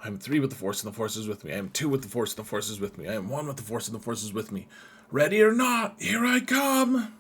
I'm 3 with the Force and the Force is with me. I am 2 with the Force and the Force is with me. I am 1 with the Force and the Force is with me. Ready or not, here I come!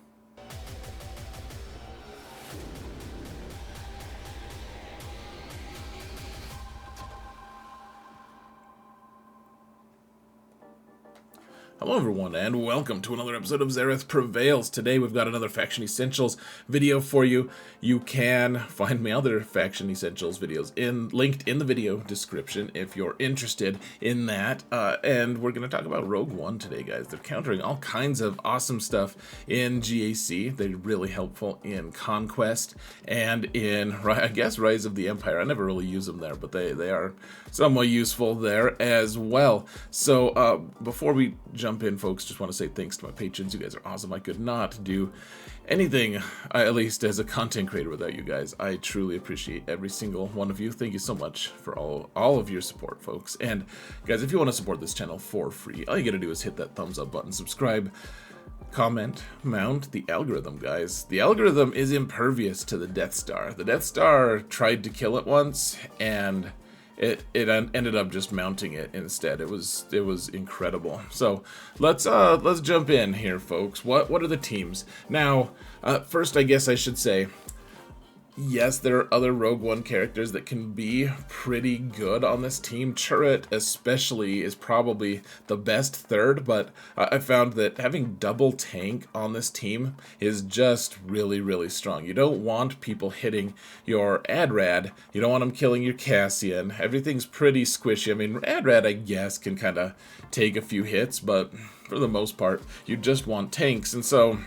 Hello everyone, and welcome to another episode of Zereth Prevails. Today we've got another Faction Essentials video for you. You can find my other Faction Essentials videos linked in the video description if you're interested in that. And we're going to talk about Rogue One today, guys. They're countering all kinds of awesome stuff in GAC. They're really helpful in Conquest and in, I guess, Rise of the Empire. I never really use them there, but they are somewhat useful there as well. So before we jump in, folks, just want to say thanks to my patrons. You guys are awesome. I could not do anything, at least as a content creator, without you guys. I truly appreciate every single one of you. Thank you so much for all of your support, folks. And guys, if you want to support this channel for free, all you gotta do is hit that thumbs up button, subscribe, comment, mount the algorithm, guys. The algorithm is impervious to the Death Star. The Death Star tried to kill it once, and it ended up just mounting it instead. It was incredible. So let's jump in here, folks. What are the teams now? First, I guess I should say, yes, there are other Rogue One characters that can be pretty good on this team. Turret especially is probably the best third, but I found that having double tank on this team is just really, really strong. You don't want people hitting your AdRad. You don't want them killing your Cassian. Everything's pretty squishy. I mean, AdRad, I guess, can kind of take a few hits, but for the most part, you just want tanks. And so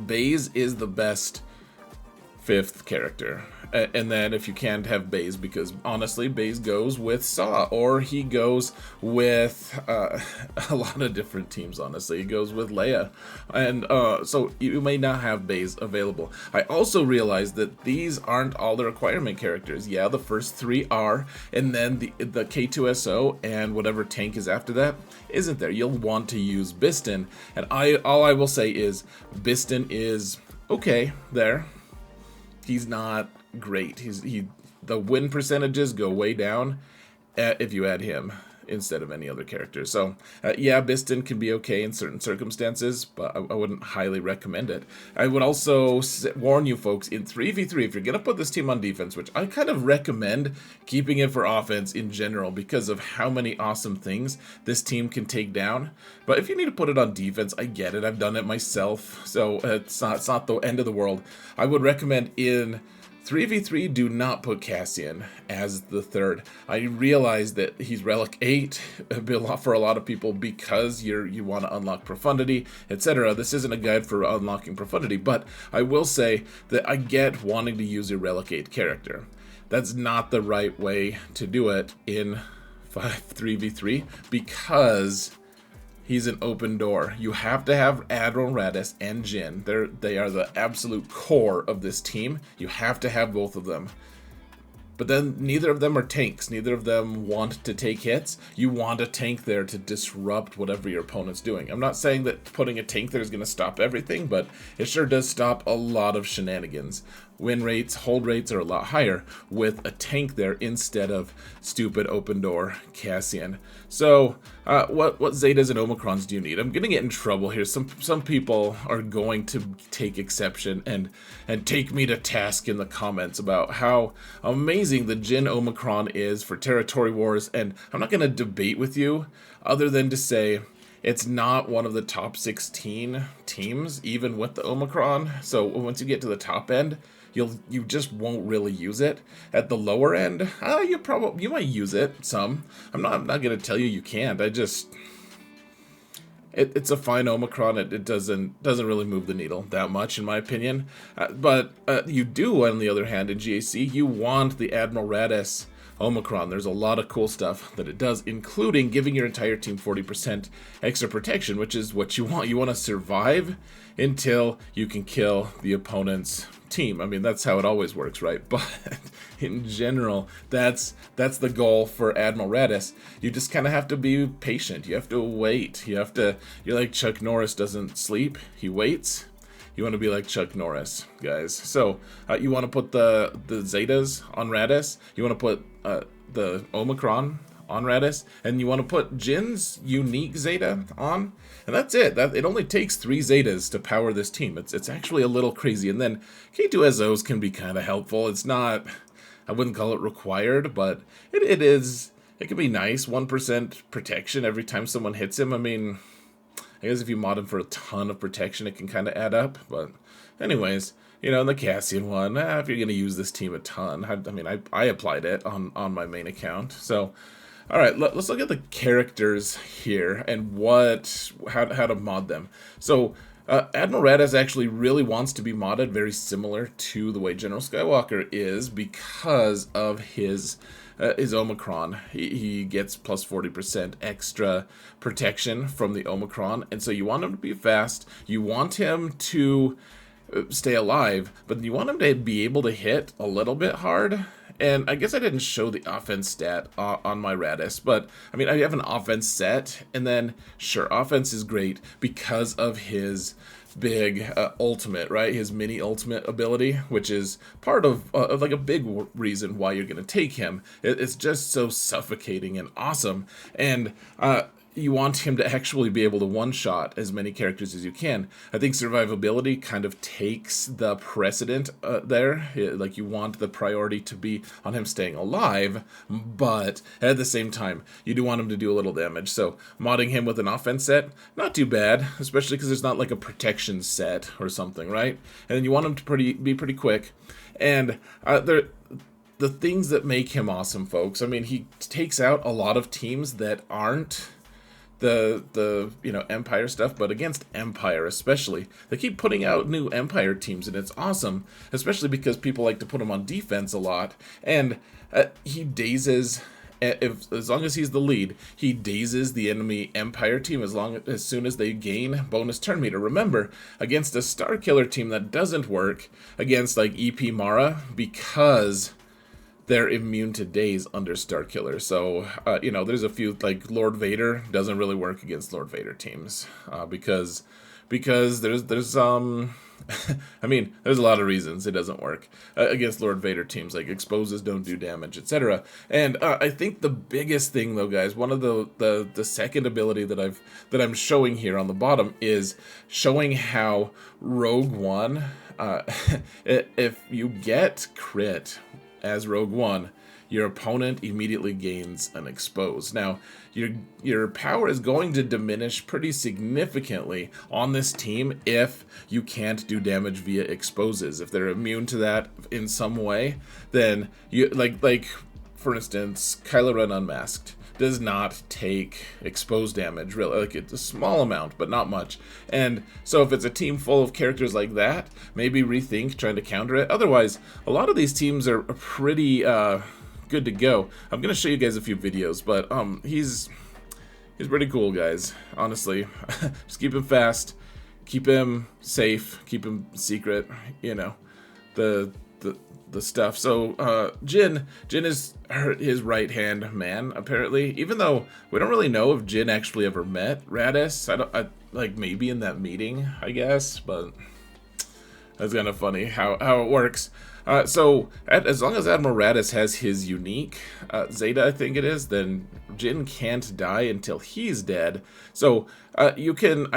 Baze is the best 5th character, and then if you can't have Baze, because honestly Baze goes with Saw, or he goes with a lot of different teams. Honestly, he goes with Leia, and so you may not have Baze available. I also realized that these aren't all the requirement characters. Yeah, the first 3 are, and then the K2SO and whatever tank is after that isn't there. You'll want to use Biston, and all I will say is Biston is okay there. He's not great. The win percentages go way down if you add him instead of any other character. So yeah, Biston can be okay in certain circumstances, but I wouldn't highly recommend it. I would also warn you folks, in 3v3, if you're gonna put this team on defense, which I kind of recommend keeping it for offense in general because of how many awesome things this team can take down. But if you need to put it on defense, I get it. I've done it myself, so it's not the end of the world. I would recommend in 3v3, do not put Cassian as the third. I realize that he's Relic 8 for a lot of people because you want to unlock Profundity, etc. This isn't a guide for unlocking Profundity, but I will say that I get wanting to use a Relic 8 character. That's not the right way to do it in 3v3 because he's an open door. You have to have Admiral Radis and Jin. They are the absolute core of this team. You have to have both of them. But then neither of them are tanks. Neither of them want to take hits. You want a tank there to disrupt whatever your opponent's doing. I'm not saying that putting a tank there is going to stop everything, but it sure does stop a lot of shenanigans. Win rates, hold rates are a lot higher with a tank there instead of stupid open door Cassian. So what Zetas and Omicrons do you need? I'm gonna get in trouble here. Some people are going to take exception and take me to task in the comments about how amazing the Jin Omicron is for territory wars, and I'm not gonna debate with you other than to say it's not one of the top 16 teams, even with the Omicron. So once you get to the top end, you just won't really use it. At the lower end, you might use it some. I'm not gonna tell you can't. It's a fine Omicron. It doesn't really move the needle that much, in my opinion. But you do, on the other hand, in GAC, you want the Admiral Radis Omicron. There's a lot of cool stuff that it does, including giving your entire team 40% extra protection, which is what you want. You want to survive until you can kill the opponent's team. I mean, that's how it always works, right? But in general, that's the goal for Admiral Radis. You just kind of have to be patient. You have to wait. You're like Chuck Norris doesn't sleep. He waits. You want to be like Chuck Norris, guys. So you want to put the Zetas on Radis. You want to put the Omicron on Radis, and you want to put Jin's unique Zeta on, and that's it. It only takes 3 Zetas to power this team. It's actually a little crazy. And then K2SOs can be kind of helpful. It's not, I wouldn't call it required, but it is. It can be nice. 1% protection every time someone hits him. I mean, I guess if you mod him for a ton of protection, it can kind of add up. But anyways, you know, in the Cassian one, if you're going to use this team a ton, I mean, I applied it on my main account. So, all right, let's look at the characters here and how to mod them. So, Admiral Radis actually really wants to be modded very similar to the way General Skywalker is because of his Omicron. He gets plus 40% extra protection from the Omicron, and so you want him to be fast. You want him to stay alive, but you want him to be able to hit a little bit hard. And I guess I didn't show the offense stat on my Radis, but I mean, I have an offense set, and then sure, offense is great because of his big ultimate, right? His mini ultimate ability, which is part of like a big reason why you're going to take him. It's just so suffocating and awesome, and you want him to actually be able to one-shot as many characters as you can. I think survivability kind of takes the precedent there. Like, you want the priority to be on him staying alive, but at the same time, you do want him to do a little damage. So modding him with an offense set, not too bad, especially because there's not like a protection set or something, right? And then you want him to be pretty quick. And the things that make him awesome, folks, I mean, he takes out a lot of teams that aren't the you know, Empire stuff, but against Empire especially, they keep putting out new Empire teams, and it's awesome, especially because people like to put him on defense a lot. And he dazes, as long as he's the lead, he dazes the enemy Empire team as soon as they gain bonus turn meter. Remember, against a Star Killer team, that doesn't work against like EP Mara because they're immune to daze under Star Killer. So, you know, there's a few, like Lord Vader doesn't really work against Lord Vader teams because there's I mean, there's a lot of reasons it doesn't work against Lord Vader teams, like exposes don't do damage, etc. And I think the biggest thing, though, guys, one of the second ability that I'm showing here on the bottom is showing how Rogue One, if you get crit as Rogue One, your opponent immediately gains an expose. Now, your power is going to diminish pretty significantly on this team if you can't do damage via exposes. If they're immune to that in some way, then you like for instance, Kylo Ren Unmasked does not take exposed damage, really. Like, it's a small amount, but not much. And so if it's a team full of characters like that, maybe rethink trying to counter it. Otherwise, a lot of these teams are pretty good to go. I'm gonna show you guys a few videos, but he's pretty cool, guys. Honestly, just keep him fast, keep him safe, keep him secret. You know, the stuff. So Jin is his right hand man, apparently, even though we don't really know if Jin actually ever met Radis. I like, maybe in that meeting, I guess, but that's kind of funny how it works. So as long as Admiral Radis has his unique Zeta, I think it is, then Jin can't die until he's dead. So you can,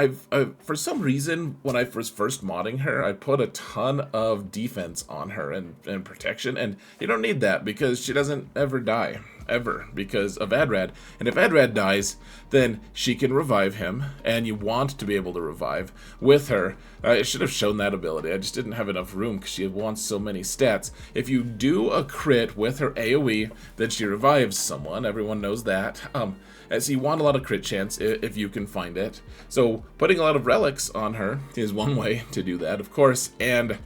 for some reason, when I was first modding her, I put a ton of defense on her and protection, and you don't need that because she doesn't ever die. Ever, because of AdRad. And if AdRad dies, then she can revive him, and you want to be able to revive with her. I should have shown that ability. I just didn't have enough room because she wants so many stats. If you do a crit with her AoE, then she revives someone. Everyone knows that. So you want a lot of crit chance if you can find it. So putting a lot of relics on her is one way to do that, of course. And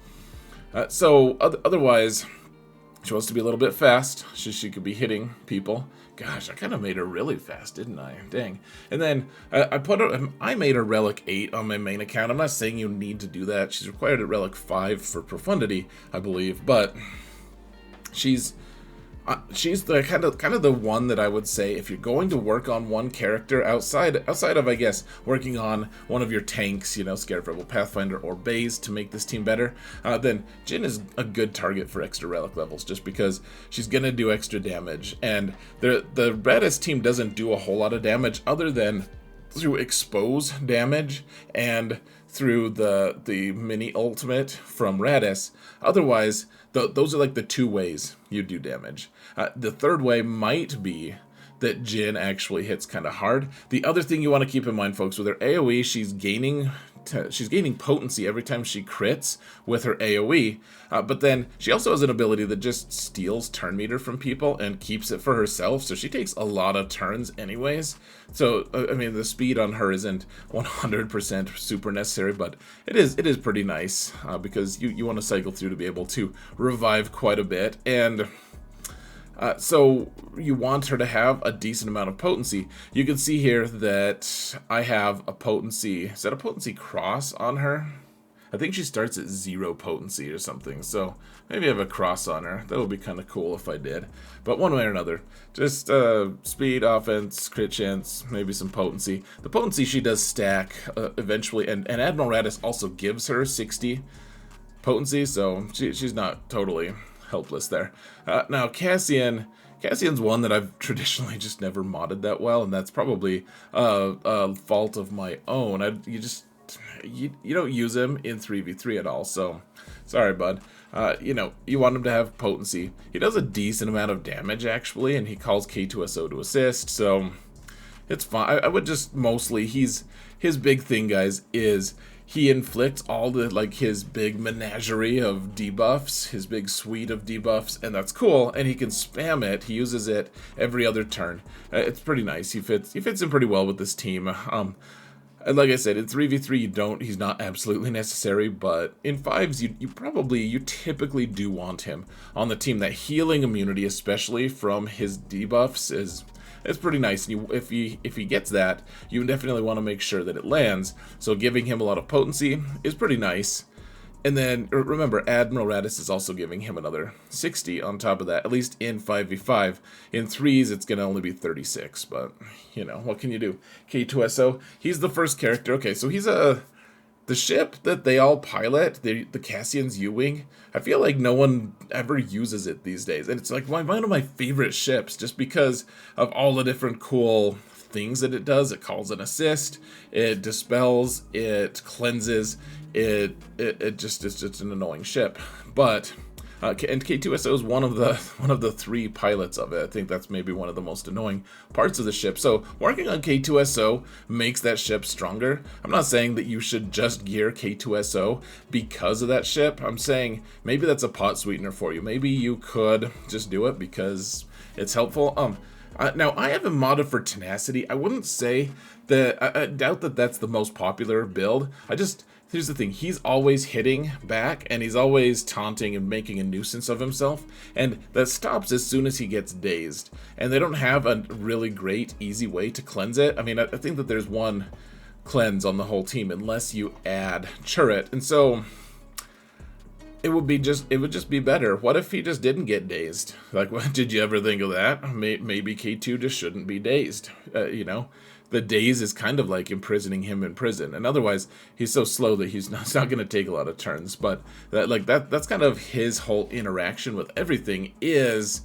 otherwise, she wants to be a little bit fast. She could be hitting people. Gosh, I kind of made her really fast, didn't I? Dang. And then I made her Relic 8 on my main account. I'm not saying you need to do that. She's required at Relic 5 for Profundity, I believe. But she's She's the kind of the one that I would say if you're going to work on one character outside of, I guess, working on one of your tanks, you know, Scarab Rebel Pathfinder or Baze to make this team better, then Jin is a good target for extra relic levels just because she's gonna do extra damage, and the Radis team doesn't do a whole lot of damage other than through expose damage and through the mini ultimate from Radis. Otherwise, those are like the two ways you do damage. The third way might be that Jin actually hits kind of hard. The other thing you want to keep in mind, folks, with her AoE, she's gaining potency every time she crits with her AoE, but then she also has an ability that just steals turn meter from people and keeps it for herself, so she takes a lot of turns anyways. So, I mean, the speed on her isn't 100% super necessary, but it is pretty nice, because you want to cycle through to be able to revive quite a bit, and so you want her to have a decent amount of potency. You can see here that I have a potency, is that a potency cross on her? I think she starts at 0 potency or something, so maybe I have a cross on her. That would be kind of cool if I did. But one way or another, just speed, offense, crit chance, maybe some potency. The potency she does stack eventually, and Admiral Radis also gives her 60 potency, so she's not totally helpless there. Now Cassian's one that I've traditionally just never modded that well, and that's probably a fault of my own. You don't use him in 3v3 at all, so sorry, bud. You know, you want him to have potency. He does a decent amount of damage actually, and he calls K2SO to assist, so it's fine. I would just mostly, his big thing, guys, is he inflicts all the, like, his big menagerie of debuffs, his big suite of debuffs, and that's cool, and he can spam it. He uses it every other turn. It's pretty nice. He fits in pretty well with this team. And like I said, in 3v3 he's not absolutely necessary, but in 5s you typically do want him on the team. That healing immunity, especially from his debuffs, it's pretty nice. And if he gets that, you definitely want to make sure that it lands. So giving him a lot of potency is pretty nice. And then remember, Admiral Radis is also giving him another 60 on top of that, at least in 5v5. In 3s, it's going to only be 36, but, you know, what can you do? K2SO, he's the first character. Okay, so he's the ship that they all pilot, the Cassian's U-Wing. I feel like no one ever uses it these days, and it's like one of my favorite ships just because of all the different cool things that it does. It calls an assist, it dispels, it cleanses, it's just an annoying ship. But and K2SO is one of the 3 pilots of it. I think that's maybe one of the most annoying parts of the ship. So working on K2SO makes that ship stronger. I'm not saying that you should just gear K2SO because of that ship. I'm saying maybe that's a pot sweetener for you. Maybe you could just do it because it's helpful. Now, I haven't modded for tenacity. I wouldn't say that, I doubt that that's the most popular build. Here's the thing, he's always hitting back, and he's always taunting and making a nuisance of himself, and that stops as soon as he gets dazed. And they don't have a really great, easy way to cleanse it. I mean, I think that there's one cleanse on the whole team, unless you add Turret, and so it would just be better. What if he just didn't get dazed? Like, what, did you ever think of that? Maybe K2 just shouldn't be dazed, you know? The daze is kind of like imprisoning him in prison, and otherwise he's so slow that he's not going to take a lot of turns. But that's kind of his whole interaction with everything, is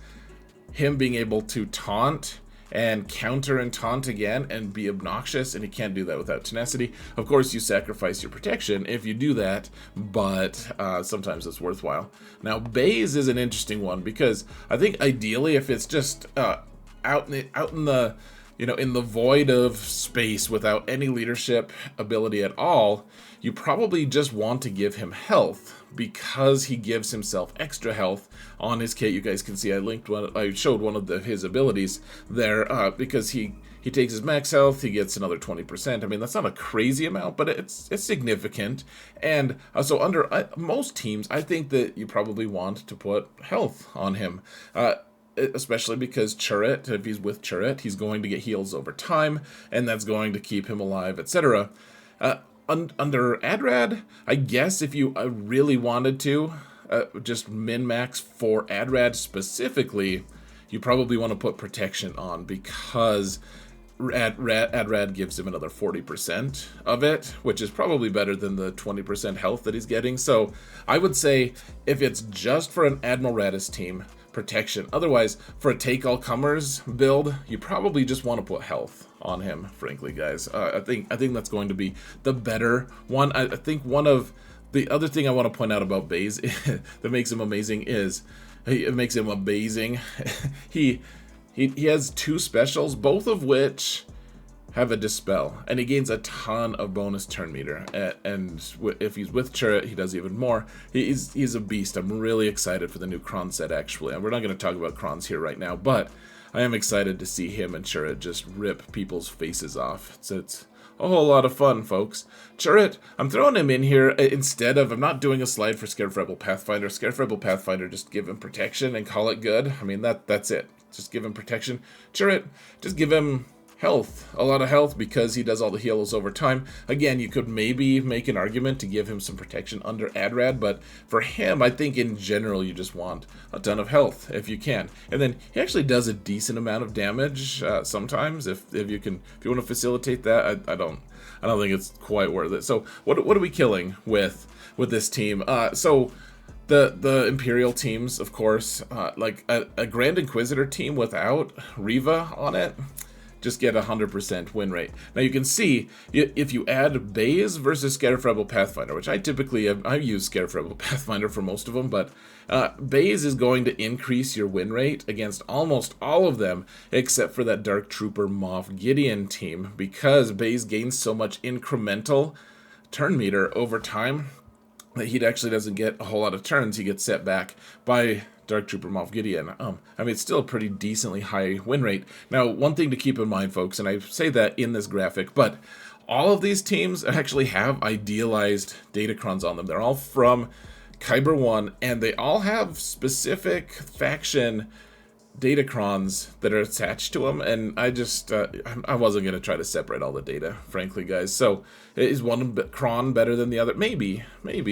him being able to taunt and counter and taunt again and be obnoxious, and he can't do that without tenacity. Of course, you sacrifice your protection if you do that, but sometimes it's worthwhile. Now, Baze is an interesting one because I think ideally, if it's just out in the you know, in the void of space without any leadership ability at all, you probably just want to give him health because he gives himself extra health on his kit. You guys can see I showed one of his abilities there, because he takes his max health, he gets another 20%. I mean, that's not a crazy amount, but it's significant. And so under most teams, I think that you probably want to put health on him. Especially because Turret, if he's with Turret, he's going to get heals over time, and that's going to keep him alive, etc. Under AdRad, I guess if you really wanted to, just min-max for AdRad specifically, you probably want to put protection on, because AdRad gives him another 40% of it, which is probably better than the 20% health that he's getting. So I would say if it's just for an Admiral Radis team, protection. Otherwise, for a take all comers build, you probably just want to put health on him, frankly, guys. I think that's going to be the better one. I think one of the other thing I want to point out about Baze that makes him amazing is it makes him amazing. He has 2 specials, both of which have a Dispel, and he gains a ton of bonus turn meter. And if he's with Cere, he does even more. He's a beast. I'm really excited for the new Kron set, actually. And we're not going to talk about Krons here right now, but I am excited to see him and Cere just rip people's faces off. It's a whole lot of fun, folks. Cere, I'm throwing him in here instead of, I'm not doing a slide for Scared Rebel Pathfinder. Scared Rebel Pathfinder, just give him protection and call it good. I mean, that's it. Just give him protection. Cere, just give him health, a lot of health, because he does all the heals over time. Again, you could maybe make an argument to give him some protection under AdRad, but for him, I think in general you just want a ton of health if you can. And then he actually does a decent amount of damage sometimes if you want to facilitate that. I don't think it's quite worth it. So what are we killing with this team? So the Imperial teams, of course, like a Grand Inquisitor team without Riva on it, just get 100% win rate. Now you can see, if you add Baze versus Scared Rebel Pathfinder, which I typically I've used Scared Rebel Pathfinder for most of them, but Baze is going to increase your win rate against almost all of them, except for that Dark Trooper Moff Gideon team, because Baze gains so much incremental turn meter over time that he actually doesn't get a whole lot of turns. He gets set back by Dark Trooper Moff Gideon. I mean, it's still a pretty decently high win rate. Now, one thing to keep in mind, folks, and I say that in this graphic, but all of these teams actually have idealized Datacrons on them. They're all from Kyber 1, and they all have specific faction Datacrons that are attached to them, and I just I wasn't going to try to separate all the data, frankly, guys. So is one Kron better than the other? Maybe,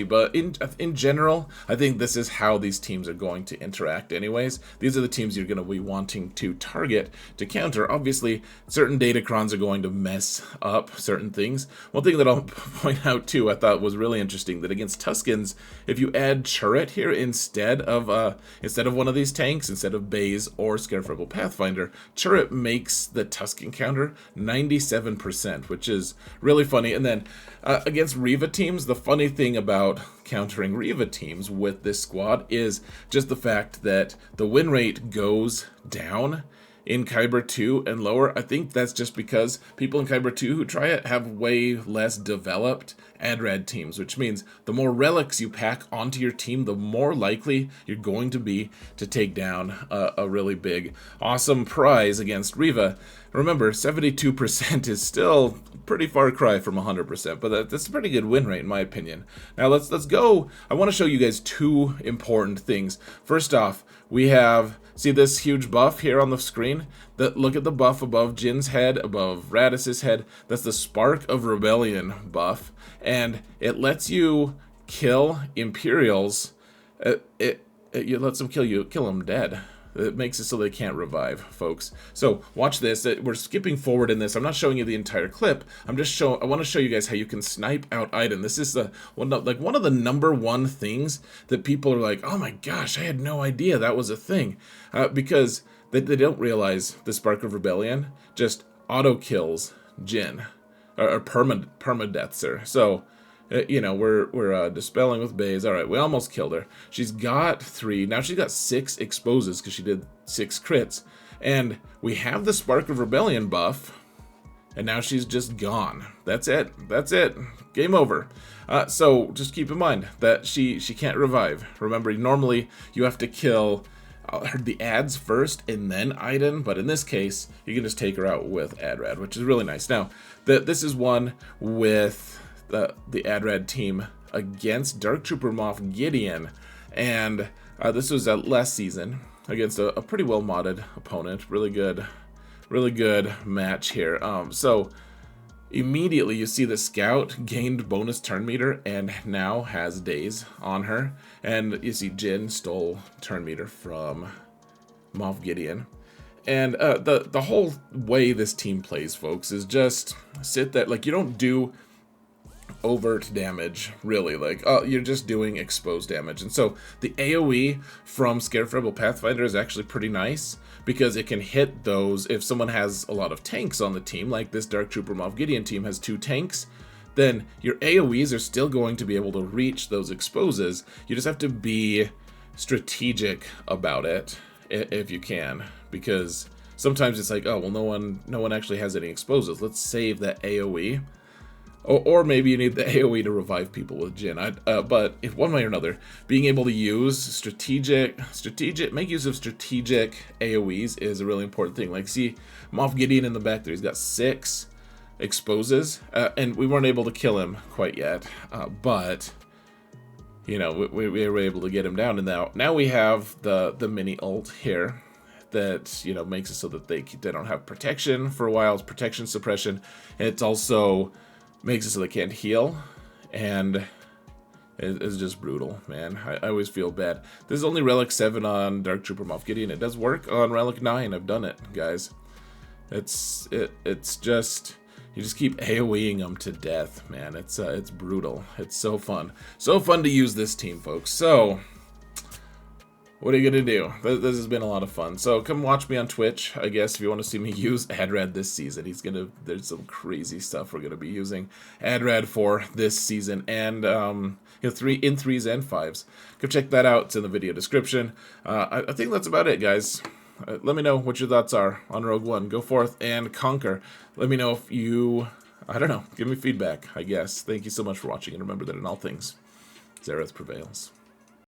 but in general, I think this is how these teams are going to interact anyways. These are the teams you're going to be wanting to target to counter. Obviously, certain Datacrons are going to mess up certain things. One thing that I'll point out too, I thought was really interesting, that against Tuskens, if you add Turret here instead of one of these tanks, instead of Baze or Scared Rebel Pathfinder, Turret makes the Tusken counter 97%, which is really funny. And then against Riva teams, the funny thing about countering Riva teams with this squad is just the fact that the win rate goes down in Kyber 2 and lower. I think that's just because people in Kyber 2 who try it have way less developed AdRad teams, which means the more relics you pack onto your team, the more likely you're going to be to take down a really big, awesome prize against Riva. Remember, 72% is still pretty far cry from 100%, but that's a pretty good win rate in my opinion. Now let's go. I want to show you guys 2 important things. First off, we have, see this huge buff here on the screen? Look at the buff above Jin's head, above Radis's head. That's the Spark of Rebellion buff, and it lets you kill Imperials. It lets them kill them dead. It makes it so they can't revive, folks. So watch this. We're skipping forward in this. I'm not showing you the entire clip. I want to show you guys how you can snipe out Iden. This is one of the #1 things that people are like, oh my gosh, I had no idea that was a thing, because they don't realize the Spark of Rebellion just auto kills Jin, or permadeaths her. So you know, we're dispelling with Baze. All right, we almost killed her. She's got 3. Now she's got 6 exposes because she did 6 crits. And we have the Spark of Rebellion buff, and now she's just gone. That's it. Game over. So just keep in mind that she can't revive. Remember, normally you have to kill the ads first and then Iden, but in this case, you can just take her out with AdRad, which is really nice. Now, this is one with the AdRad team against Dark Trooper Moff Gideon, and this was last season against a pretty well modded opponent. Really good match here. So immediately you see the Scout gained bonus turn meter and now has days on her, and you see Jin stole turn meter from Moff Gideon. And the whole way this team plays, folks, is just sit there. Like, you don't do overt damage, really. Like, you're just doing exposed damage. And so the AoE from Scarif Rebel Pathfinder is actually pretty nice, because it can hit those if someone has a lot of tanks on the team, like this Dark Trooper Moff Gideon team has 2 tanks, then your AoEs are still going to be able to reach those exposes. You just have to be strategic about it if you can, because sometimes it's like, oh, well, no one actually has any exposes. Let's save that AoE. Or maybe you need the AoE to revive people with Jin. But if one way or another, being able to use make use of strategic AoEs is a really important thing. Like, see Moff Gideon in the back there, he's got 6 exposes, and we weren't able to kill him quite yet. But you know, we were able to get him down, and now we have the mini ult here that, you know, makes it so that they don't have protection for a while. It's protection suppression, and it's also makes it so they can't heal, and it's just brutal, man. I always feel bad. This is only Relic 7 on Dark Trooper Moff Gideon. It does work on Relic 9. I've done it, guys. It's just, you just keep AoEing them to death, man. It's brutal. It's so fun. So fun to use this team, folks. So what are you gonna do? This has been a lot of fun. So come watch me on Twitch, I guess, if you want to see me use AdRad this season. There's some crazy stuff we're gonna be using AdRad for this season, and you know, 3s and 5s. Go check that out. It's in the video description. I think that's about it, guys. Let me know what your thoughts are on Rogue One. Go forth and conquer. Let me know if you, I don't know, give me feedback, I guess. Thank you so much for watching, and remember that in all things, Zereth prevails.